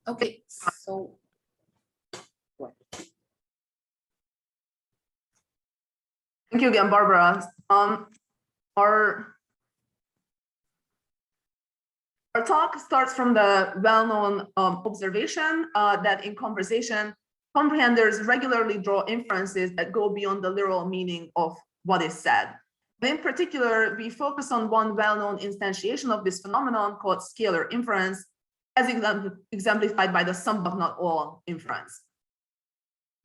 Okay, so thank you again, Barbara. Our talk starts from the well-known observation that in conversation, comprehenders regularly draw inferences that go beyond the literal meaning of what is said. In particular, we focus on one well-known instantiation of this phenomenon called scalar inference, as exemplified by the some but not all inference.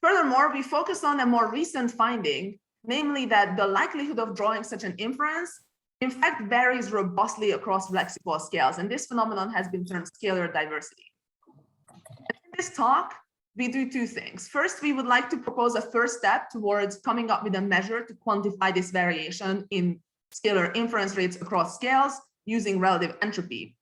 Furthermore, we focus on a more recent finding, namely that the likelihood of drawing such an inference in fact varies robustly across lexical scales, and this phenomenon has been termed scalar diversity. In this talk, we do two things. First, we would like to propose a first step towards coming up with a measure to quantify this variation in scalar inference rates across scales using relative entropy.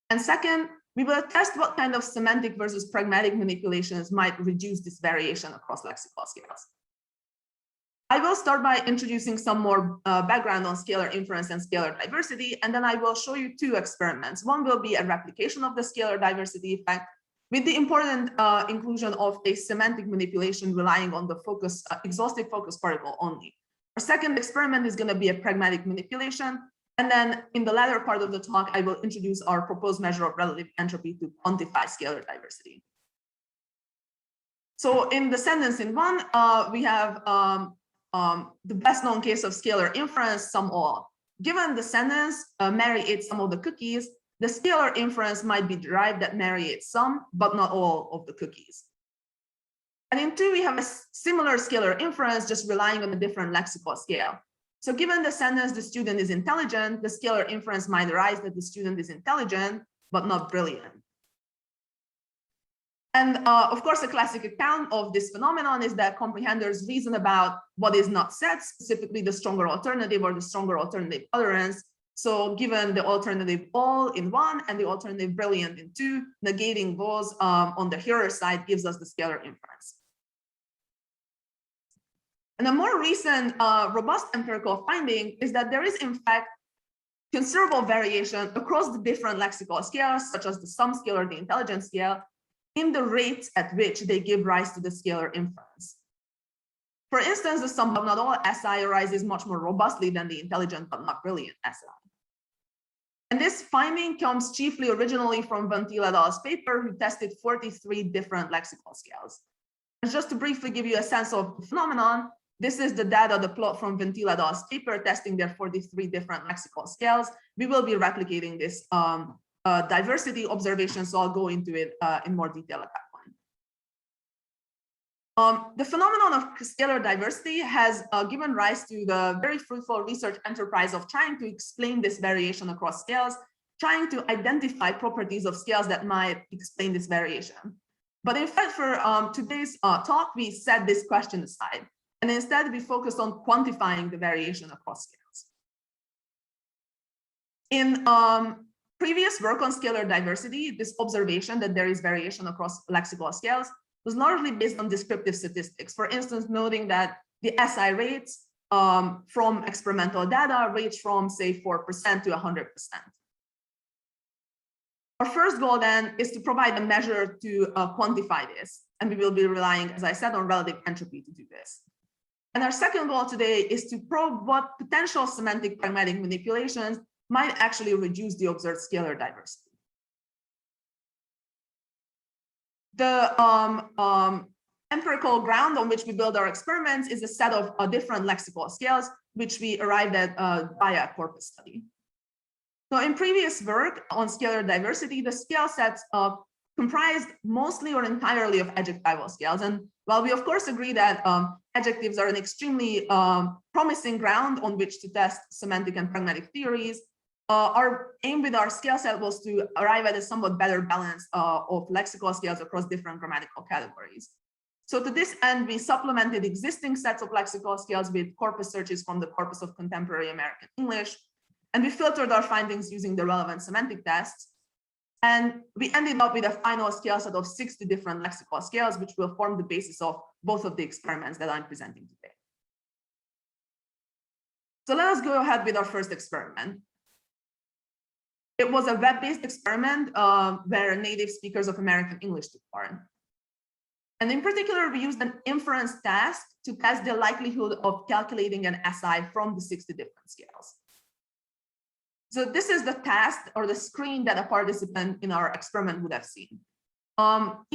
And second, we will test what kind of semantic versus pragmatic manipulations might reduce this variation across lexical scales. I will start by introducing some more background on scalar inference and scalar diversity, and then I will show you two experiments. One will be a replication of the scalar diversity effect with the important inclusion of a semantic manipulation relying on the exhaustive focus particle only. Our second experiment is going to be a pragmatic manipulation, and then in the latter part of the talk, I will introduce our proposed measure of relative entropy to quantify scalar diversity. So in the sentence in one, we have the best known case of scalar inference, sum all. Given the sentence, Mary ate some of the cookies, the scalar inference might be derived that Mary ate some, but not all of the cookies. And in two, we have a similar scalar inference, just relying on a different lexical scale. So given the sentence, the student is intelligent, the scalar inference might arise that the student is intelligent, but not brilliant. And of course, a classic account of this phenomenon is that comprehenders reason about what is not said, specifically the stronger alternative or the stronger alternative utterance. So given the alternative all in one and the alternative brilliant in two, negating those on the hearer side gives us the scalar inference. And a more recent robust empirical finding is that there is in fact considerable variation across the different lexical scales, such as the sum scale or the intelligence scale, in the rates at which they give rise to the scalar inference. For instance, the sum but not all SI arises much more robustly than the intelligent but not brilliant SI. And this finding comes chiefly originally from Van Til et al.'s paper, who tested 43 different lexical scales. And just to briefly give you a sense of the phenomenon, this is the data, the plot from Van Til et al.'s paper testing their 43 different lexical scales. We will be replicating this diversity observation, so I'll go into it in more detail at that point. The phenomenon of scalar diversity has given rise to the very fruitful research enterprise of trying to explain this variation across scales, trying to identify properties of scales that might explain this variation. But in fact, for today's talk, we set this question aside, and instead we focused on quantifying the variation across scales. In previous work on scalar diversity, this observation that there is variation across lexical scales was largely based on descriptive statistics. For instance, noting that the SI rates from experimental data range from, say, 4% to 100%. Our first goal then is to provide a measure to quantify this, and we will be relying, as I said, on relative entropy to do this. And our second goal today is to probe what potential semantic pragmatic manipulations might actually reduce the observed scalar diversity. The empirical ground on which we build our experiments is a set of different lexical scales, which we arrived at via a corpus study. So in previous work on scalar diversity, the scale sets comprised mostly or entirely of adjectival scales. And while we of course agree that adjectives are an extremely promising ground on which to test semantic and pragmatic theories, our aim with our scale set was to arrive at a somewhat better balance of lexical scales across different grammatical categories. So to this end, we supplemented existing sets of lexical scales with corpus searches from the corpus of contemporary American English, and we filtered our findings using the relevant semantic tests. And we ended up with a final scale set of 60 different lexical scales, which will form the basis of both of the experiments that I'm presenting today. So let us go ahead with our first experiment. It was a web-based experiment where native speakers of American English took part. And in particular, we used an inference task to test the likelihood of calculating an SI from the 60 different scales. So this is the task or the screen that a participant in our experiment would have seen.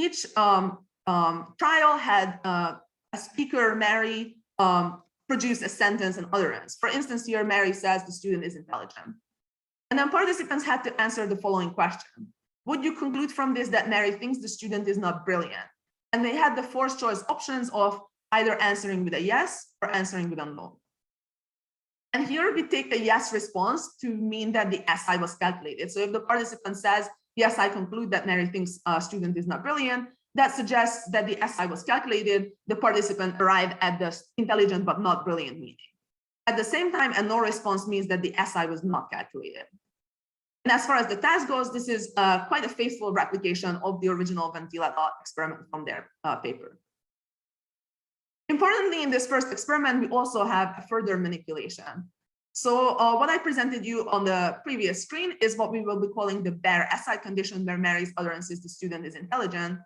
Each trial had a speaker, Mary, produce a sentence and utterance. For instance, here, Mary says the student is intelligent. And then participants had to answer the following question. Would you conclude from this that Mary thinks the student is not brilliant? And they had the 4 choice options of either answering with a yes or answering with a no. And here we take the yes response to mean that the SI was calculated. So if the participant says, yes, I conclude that Mary thinks a student is not brilliant, that suggests that the SI was calculated, the participant arrived at the intelligent but not brilliant meaning. At the same time, a no response means that the SI was not calculated. And as far as the task goes, this is quite a faithful replication of the original Ventila experiment from their paper. Importantly, in this first experiment, we also have a further manipulation. So what I presented you on the previous screen is what we will be calling the bare SI condition, where Mary's utterance is the student is intelligent.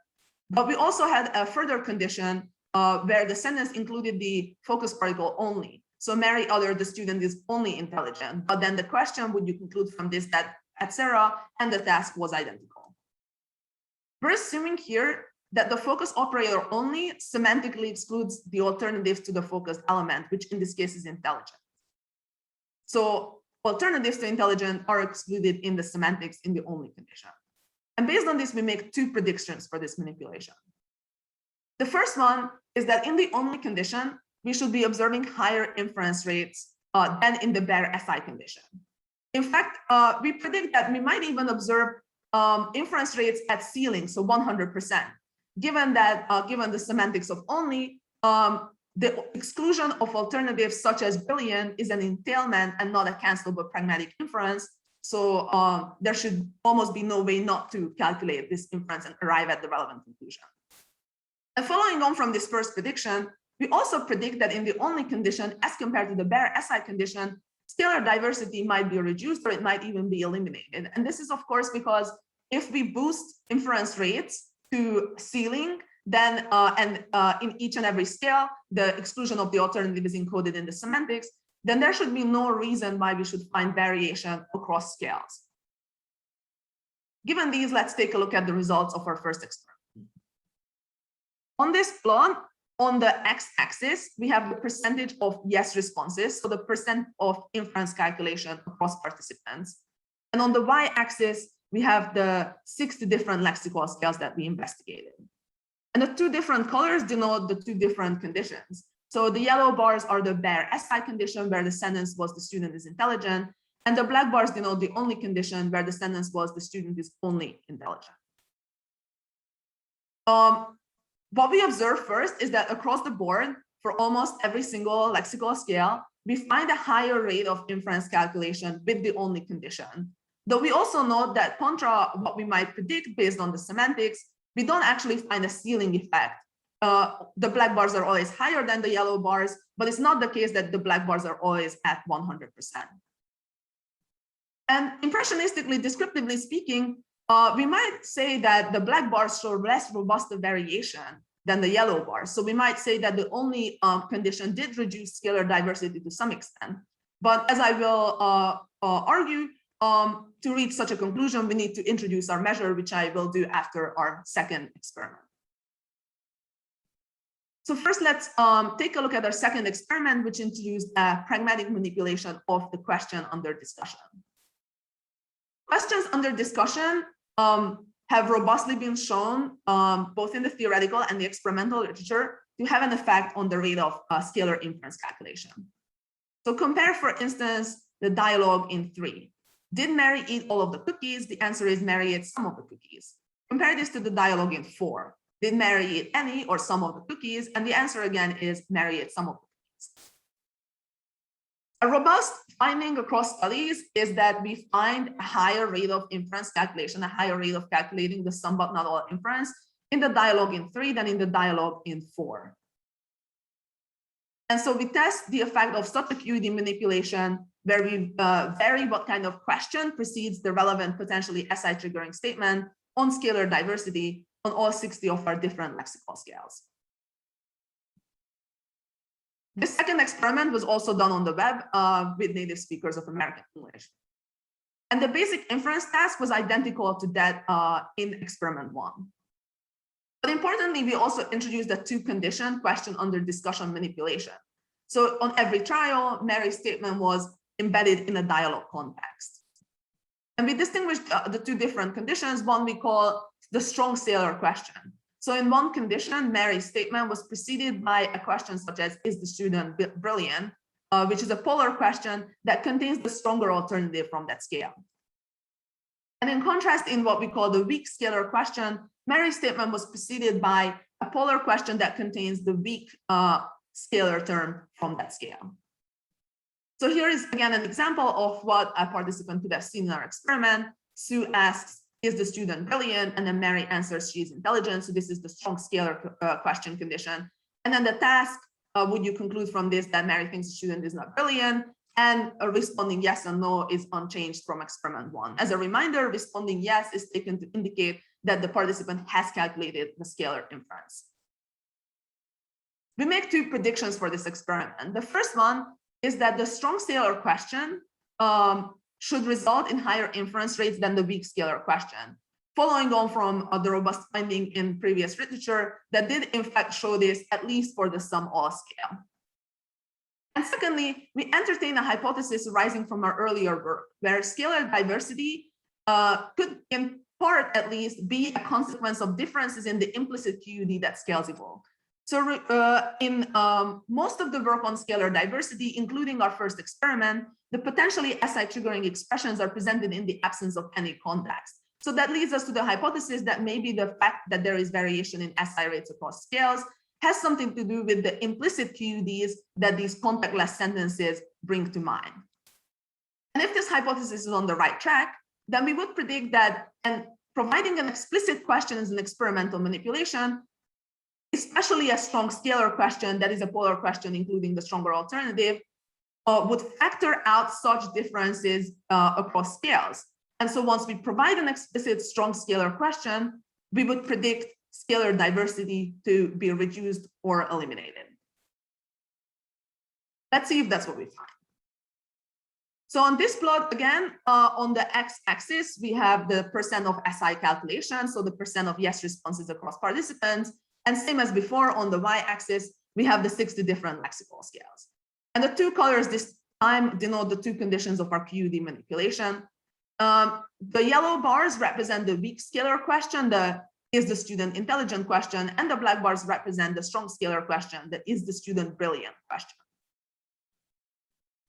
But we also had a further condition where the sentence included the focus particle only. So Mary uttered the student is only intelligent. But then the question, would you conclude from this that etc. and the task was identical? We're assuming here that the focus operator only semantically excludes the alternative to the focused element, which in this case is intelligent. So alternatives to intelligent are excluded in the semantics in the only condition. And based on this, we make 2 predictions for this manipulation. The first one is that in the only condition, we should be observing higher inference rates than in the bare SI condition. In fact, we predict that we might even observe inference rates at ceiling, so 100%. Given that, given the semantics of only, the exclusion of alternatives such as brilliant is an entailment and not a cancelable pragmatic inference. So there should almost be no way not to calculate this inference and arrive at the relevant conclusion. And following on from this first prediction, we also predict that in the only condition, as compared to the bare SI condition, scalar diversity might be reduced or it might even be eliminated. And this is, of course, because if we boost inference rates to ceiling, then in each and every scale, the exclusion of the alternative is encoded in the semantics, then there should be no reason why we should find variation across scales. Given these, let's take a look at the results of our first experiment. On this plot, on the x-axis, we have the percentage of yes responses, so the percent of inference calculation across participants. And on the y-axis, we have the 60 different lexical scales that we investigated. And the 2 different colors denote the 2 different conditions. So the yellow bars are the bare SI condition, where the sentence was the student is intelligent, and the black bars denote the only condition, where the sentence was the student is only intelligent. What we observe first is that across the board, for almost every single lexical scale, we find a higher rate of inference calculation with the only condition. Though we also note that contra what we might predict based on the semantics, we don't actually find a ceiling effect. The black bars are always higher than the yellow bars, but it's not the case that the black bars are always at 100%. And impressionistically, descriptively speaking, we might say that the black bars show less robust variation than the yellow bars. So we might say that the only condition did reduce scalar diversity to some extent. But as I will argue, to reach such a conclusion, we need to introduce our measure, which I will do after our second experiment. So first, let's take a look at our second experiment, which introduced a pragmatic manipulation of the question under discussion. Questions under discussion have robustly been shown both in the theoretical and the experimental literature to have an effect on the rate of scalar inference calculation. So compare, for instance, the dialogue in 3. Did Mary eat all of the cookies? The answer is Mary ate some of the cookies. Compare this to the dialogue in 4. Did Mary eat any or some of the cookies? And the answer again is Mary ate some of the cookies. A robust finding across studies is that we find a higher rate of inference calculation, a higher rate of calculating the sum but not all inference in the dialogue in 3 than in the dialogue in 4. And so we test the effect of such a QUD manipulation where we vary what kind of question precedes the relevant potentially SI triggering statement on scalar diversity on all 60 of our different lexical scales. The second experiment was also done on the web with native speakers of American English. And the basic inference task was identical to that in experiment 1. But importantly, we also introduced a two-condition question under discussion manipulation. So on every trial, Mary's statement was embedded in a dialogue context. And we distinguished the two different conditions. One we call the strong scalar question. So in one condition, Mary's statement was preceded by a question such as, is the student brilliant? Which is a polar question that contains the stronger alternative from that scale. And in contrast, in what we call the weak scalar question, Mary's statement was preceded by a polar question that contains the weak scalar term from that scale. So here is again an example of what a participant could have seen in our experiment. Sue asks, is the student brilliant? And then Mary answers, she is intelligent. So this is the strong scalar question condition. And then the task, would you conclude from this that Mary thinks the student is not brilliant? And responding yes or no is unchanged from experiment 1. As a reminder, responding yes is taken to indicate that the participant has calculated the scalar inference. We make two predictions for this experiment. The first one is that the strong scalar question should result in higher inference rates than the weak scalar question, following on from the robust finding in previous literature that did in fact show this, at least for the sum all scale. And secondly, we entertain a hypothesis arising from our earlier work, where scalar diversity could, in part at least, be a consequence of differences in the implicit QUD that scales evolve. So in most of the work on scalar diversity, including our first experiment, the potentially SI triggering expressions are presented in the absence of any context. So that leads us to the hypothesis that maybe the fact that there is variation in SI rates across scales has something to do with the implicit QUDs that these contactless sentences bring to mind. And if this hypothesis is on the right track, then we would predict that, and providing an explicit question as an experimental manipulation, especially a strong scalar question that is a polar question, including the stronger alternative, would factor out such differences across scales. And so once we provide an explicit strong scalar question, we would predict scalar diversity to be reduced or eliminated. Let's see if that's what we find. So on this plot, again, on the x-axis, we have the percent of SI calculation, so the percent of yes responses across participants. And same as before, on the y-axis, we have the 60 different lexical scales. And the two colors this time denote the two conditions of our QUD manipulation. The yellow bars represent the weak scalar question, the is the student intelligent question, and the black bars represent the strong scalar question, that is the student brilliant question.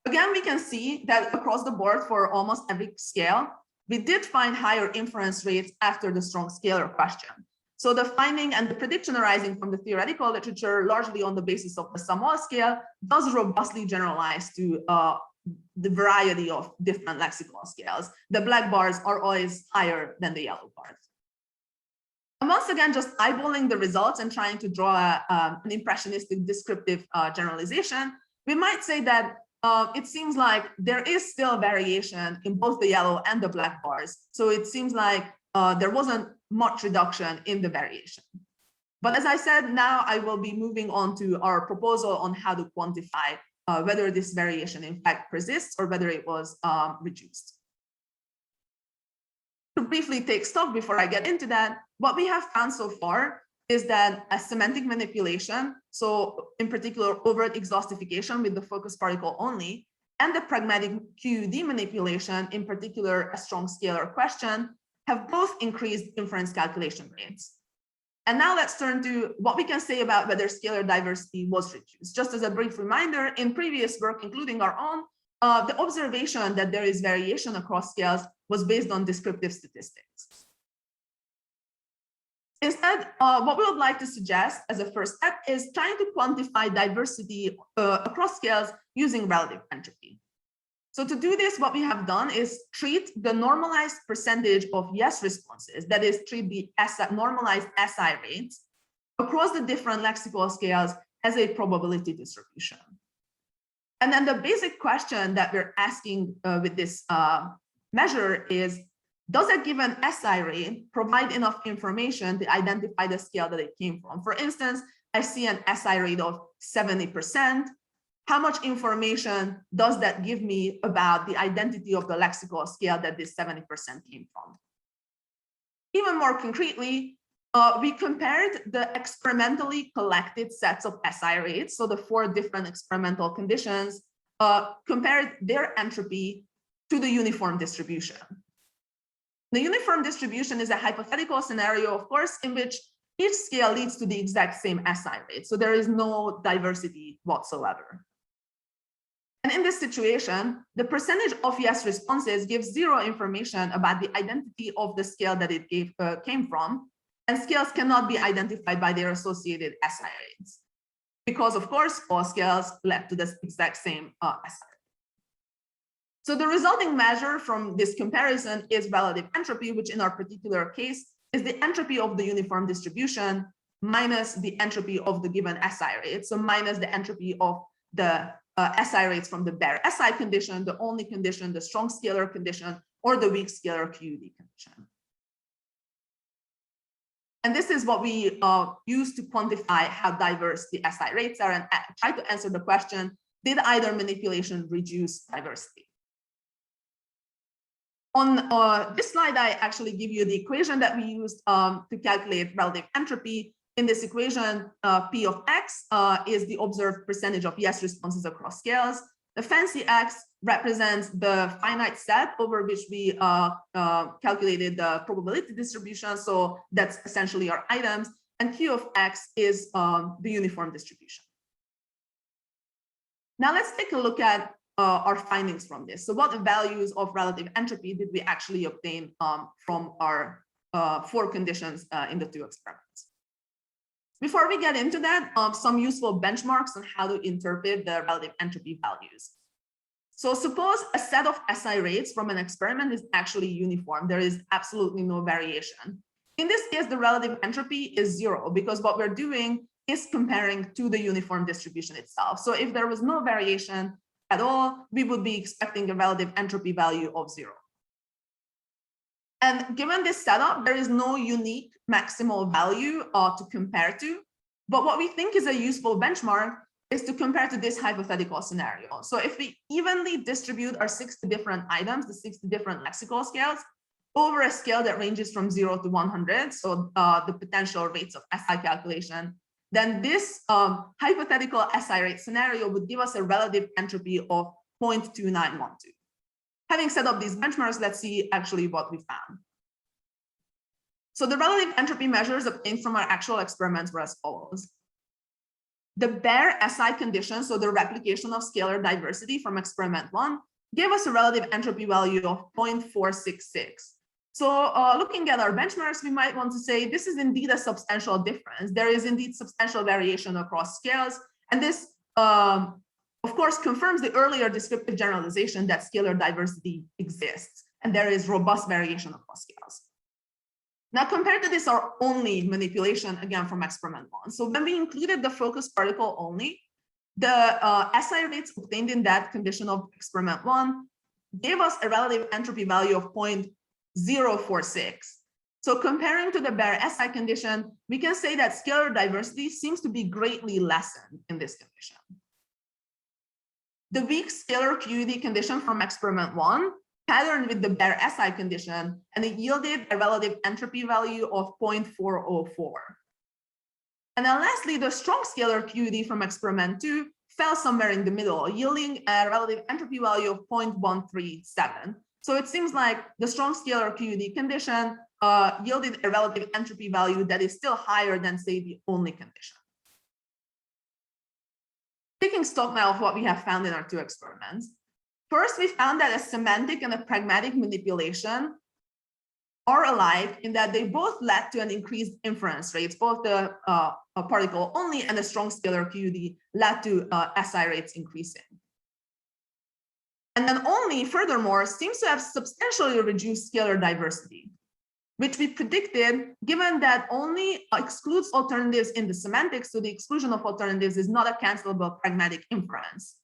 Again, we can see that across the board for almost every scale, we did find higher inference rates after the strong scalar question. So the finding and the prediction arising from the theoretical literature, largely on the basis of the sum all scale, does robustly generalize to the variety of different lexical scales. The black bars are always higher than the yellow bars. And once again, just eyeballing the results and trying to draw an impressionistic descriptive generalization, we might say that it seems like there is still variation in both the yellow and the black bars. So it seems like there wasn't much reduction in the variation. But as I said, now I will be moving on to our proposal on how to quantify whether this variation in fact persists or whether it was reduced. To briefly take stock before I get into that, what we have found so far is that a semantic manipulation, so in particular overt exhaustification with the focus particle only, and the pragmatic QUD manipulation, in particular a strong scalar question, have both increased inference calculation rates. And now let's turn to what we can say about whether scalar diversity was reduced. Just as a brief reminder, in previous work, including our own, the observation that there is variation across scales was based on descriptive statistics. Instead, what we would like to suggest as a first step is trying to quantify diversity across scales using relative entropy. So to do this, what we have done is treat the normalized percentage of yes responses, that is, treat the normalized SI rates across the different lexical scales as a probability distribution. And then the basic question that we're asking with this measure is, does a given SI rate provide enough information to identify the scale that it came from? For instance, I see an SI rate of 70%. How much information does that give me about the identity of the lexical scale that this 70% came from? Even more concretely, we compared the experimentally collected sets of SI rates, so the 4 different experimental conditions, compared their entropy to the uniform distribution. The uniform distribution is a hypothetical scenario, of course, in which each scale leads to the exact same SI rate, so there is no diversity whatsoever. And in this situation, the percentage of yes responses gives 0 information about the identity of the scale that it came from, and scales cannot be identified by their associated SI rates, because of course, all scales led to the exact same SI rate. So the resulting measure from this comparison is relative entropy, which in our particular case is the entropy of the uniform distribution minus the entropy of the given SI rate, so minus the entropy of the SI rates from the bare SI condition, the only condition, the strong scalar condition, or the weak scalar QUD condition. And this is what we use to quantify how diverse the SI rates are and try to answer the question, did either manipulation reduce diversity? On this slide, I actually give you the equation that we used to calculate relative entropy. In this equation, P of X is the observed percentage of yes responses across scales. The fancy X represents the finite set over which we calculated the probability distribution. So that's essentially our items. And Q of X is the uniform distribution. Now let's take a look at our findings from this. So what values of relative entropy did we actually obtain from our 4 conditions in the 2 experiments? Before we get into that, some useful benchmarks on how to interpret the relative entropy values. So suppose a set of SI rates from an experiment is actually uniform. There is absolutely no variation. In this case, the relative entropy is 0 because what we're doing is comparing to the uniform distribution itself. So if there was no variation at all, we would be expecting a relative entropy value of 0. And given this setup, there is no unique maximal value to compare to. But what we think is a useful benchmark is to compare to this hypothetical scenario. So if we evenly distribute our 60 different items, the 60 different lexical scales, over a scale that ranges from 0 to 100, so the potential rates of SI calculation, then this hypothetical SI rate scenario would give us a relative entropy of 0.2912. Having set up these benchmarks, let's see actually what we found. So the relative entropy measures obtained from our actual experiments were as follows. The bare SI condition, so the replication of scalar diversity from experiment 1, gave us a relative entropy value of 0.466. So looking at our benchmarks, we might want to say this is indeed a substantial difference. There is indeed substantial variation across scales. And this, of course, confirms the earlier descriptive generalization that scalar diversity exists. And there is robust variation across scales. Now, compared to this, our only manipulation, again, from experiment 1. So when we included the focus particle only, the SI rates obtained in that condition of experiment 1 gave us a relative entropy value of 0.046. So comparing to the bare SI condition, we can say that scalar diversity seems to be greatly lessened in this condition. The weak scalar QUD condition from experiment 1 patterned with the bare SI condition, and it yielded a relative entropy value of 0.404. And then lastly, the strong scalar QUD from experiment 2 fell somewhere in the middle, yielding a relative entropy value of 0.137. So it seems like the strong scalar QUD condition yielded a relative entropy value that is still higher than, say, the only condition. Taking stock now of what we have found in our 2 experiments. First, we found that a semantic and a pragmatic manipulation are alike in that they both led to an increased inference rates. Both the particle only and the strong scalar QUD led to SI rates increasing. And then only, furthermore, seems to have substantially reduced scalar diversity, which we predicted, given that only excludes alternatives in the semantics, so the exclusion of alternatives is not a cancelable pragmatic inference.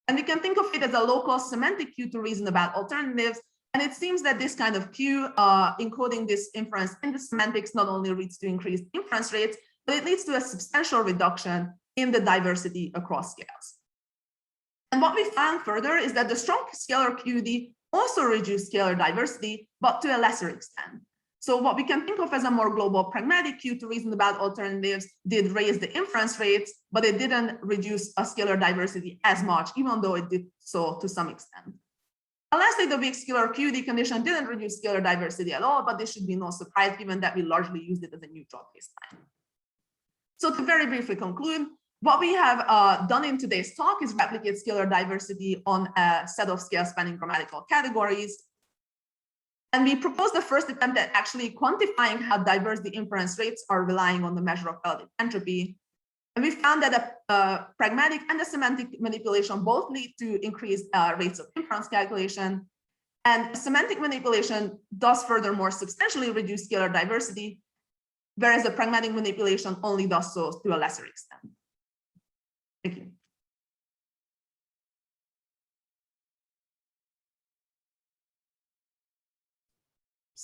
And we can think of it as a local semantic queue to reason about alternatives. And it seems that this kind of queue, encoding this inference in the semantics, not only leads to increased inference rates, but it leads to a substantial reduction in the diversity across scales. And what we found further is that the strong scalar QUD also reduced scalar diversity, but to a lesser extent. So what we can think of as a more global pragmatic queue to reason about alternatives did raise the inference rates, but it didn't reduce a scalar diversity as much, even though it did so to some extent. And lastly, the weak scalar QUD condition didn't reduce scalar diversity at all, but this should be no surprise given that we largely used it as a neutral baseline. So to very briefly conclude, what we have done in today's talk is replicate scalar diversity on a set of scale spanning grammatical categories. And we proposed the first attempt at actually quantifying how diverse the inference rates are relying on the measure of relative entropy. And we found that a pragmatic and a semantic manipulation both lead to increased rates of inference calculation. And semantic manipulation does furthermore substantially reduce scalar diversity, whereas the pragmatic manipulation only does so to a lesser extent. Thank you.